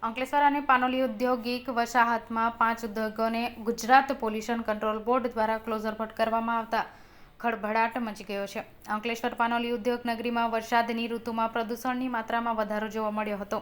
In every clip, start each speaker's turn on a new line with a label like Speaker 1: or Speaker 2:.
Speaker 1: અંકલેશ્વર અને પાનોલી ઔદ્યોગિક વસાહતમાં 5 ઉદ્યોગોને ગુજરાત પોલ્યુશન કંટ્રોલ બોર્ડ દ્વારા ક્લોઝર ફટકારવામાં આવતા ખળભળાટ મચી ગયો છે. અંકલેશ્વર પાનોલી ઉદ્યોગ નગરીમાં વરસાદની ઋતુમાં પ્રદૂષણની માત્રામાં વધારો જોવા મળ્યો હતો.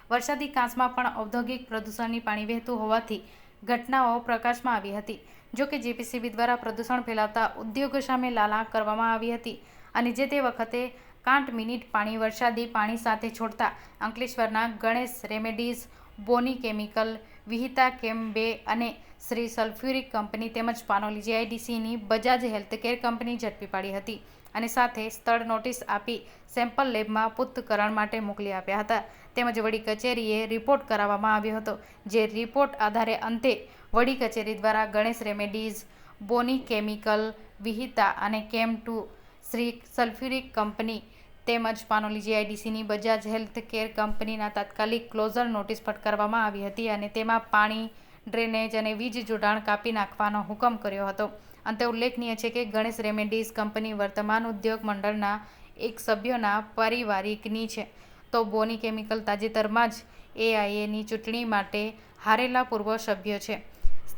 Speaker 1: વરસાદી કાંસમાં પણ ઔદ્યોગિક પ્રદૂષણની પાણી વહેતું હોવાથી ઘટનાઓ પ્રકાશમાં આવી હતી. જોકે જીપીસીબી દ્વારા પ્રદૂષણ ફેલાવતા ઉદ્યોગો સામે લાલા કરવામાં આવી હતી અને જે તે વખતે 60 મિનિટ પાણી વરસાદી પાણી સાથે છોડતા અંકલેશ્વરના ગણેશ રેમેડીઝ, બોની કેમિકલ, વિહિતા કેમ 2 અને શ્રી સલ્ફ્યુરિક કંપની તેમજ પાનોલી જીઆઈડીસીની બજાજ હેલ્થકેર કંપની ઝડપી પાડી હતી અને સાથે સ્થળ નોટિસ આપી સેમ્પલ લેબમાં પૃથ્થકરણ માટે મોકલી આપ્યા હતા. તેમજ વડી કચેરીએ રિપોર્ટ કરાવવામાં આવ્યો હતો. જે રિપોર્ટ આધારે અંતે વડી કચેરી દ્વારા ગણેશ રેમેડીઝ, બોની કેમિકલ, વિહિતા અને કેમ 2, શ્રી સલ્ફ્યુરિક કંપની તેમજ પાનોલી જીઆઈડીસીની બજાજ હેલ્થકેર કંપનીના તાત્કાલિક ક્લોઝર નોટિસ ફટકારવામાં આવી હતી અને તેમાં પાણી, ડ્રેનેજ અને વીજ જોડાણ કાપી નાખવાનો હુકમ કર્યો હતો. અંતે ઉલ્લેખનીય છે કે ગણેશ રેમેડીઝ કંપની વર્તમાન ઉદ્યોગ મંડળના એક સભ્યોના પારિવારિકની છે, તો બોની કેમિકલ તાજેતરમાં જ એઆઈએની ચૂંટણી માટે હારેલા પૂર્વ સભ્ય છે.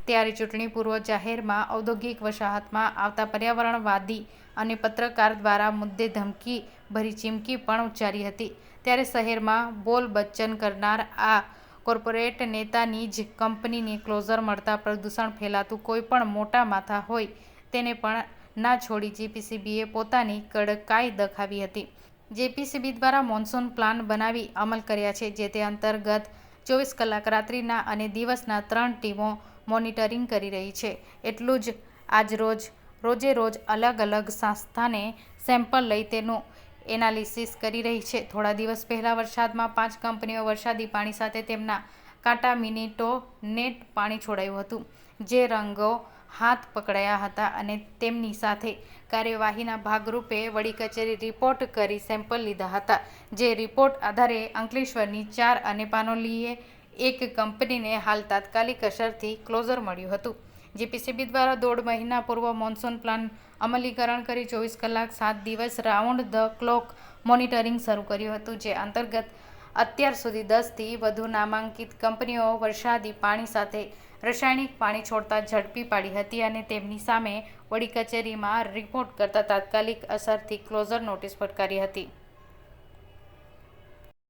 Speaker 1: ત્યારે ચૂંટણી પૂર્વ જાહેરમાં ઔદ્યોગિક વસાહતમાં આવતા પર્યાવરણવાદી અને પત્રકાર દ્વારા મુદ્દે ધમકી ભરી ચીમકી પણ ઉચ્ચારી હતી. ત્યારે શહેરમાં બોલ બચ્ચન કરનાર આ કોર્પોરેટ નેતાની જ કંપનીને ક્લોઝર મળતા પ્રદૂષણ ફેલાતું કોઈ પણ મોટા માથા હોય તેને પણ ના છોડી જીપીસીબીએ પોતાની કડકાઈ દખાવી હતી. જીપીસીબી દ્વારા મોન્સૂન પ્લાન બનાવી અમલ કર્યા છે. જે તે અંતર્ગત 24 કલાક રાત્રિના અને દિવસના 3 ટીમો મોનિટરિંગ કરી રહી છે. એટલું જ રોજે રોજ અલગ અલગ સંસ્થાને સેમ્પલ લઈ તેનું એનાલિસિસ કરી રહી છે. થોડા દિવસ પહેલા વરસાદમાં 5 કંપનીઓ વરસાદી પાણી સાથે તેમના કાંટા મિનિટો નેટ પાણી છોડાયું હતું. જે રંગો હાથ પકડાયા હતા અને તેમની સાથે કાર્યવાહીના ભાગરૂપે વડી કચેરી રિપોર્ટ કરી સેમ્પલ લીધા હતા. જે રિપોર્ટ આધારે અંકલેશ્વરની 4 અને પાનોલીએ 1 કંપનીને હાલ તાત્કાલિક અસરથી ક્લોઝર મળ્યું હતું. જીપીસીબી દ્વારા 1.5 મહિના પૂર્વ મોન્સૂન પ્લાન અમલીકરણ કરી 24 કલાક 7 દિવસ રાઉન્ડ ધ ક્લોક મોનિટરિંગ શરૂ કર્યું હતું. જે અંતર્ગત અત્યાર સુધી 10થી વધુ નામાંકિત કંપનીઓ વરસાદી પાણી સાથે રાસાયણિક પાણી છોડતા ઝડપી પાડી હતી અને તેમની સામે વડી કચેરીમાં રિપોર્ટ કરતા તાત્કાલિક અસરથી ક્લોઝર નોટિસ ફટકારી હતી.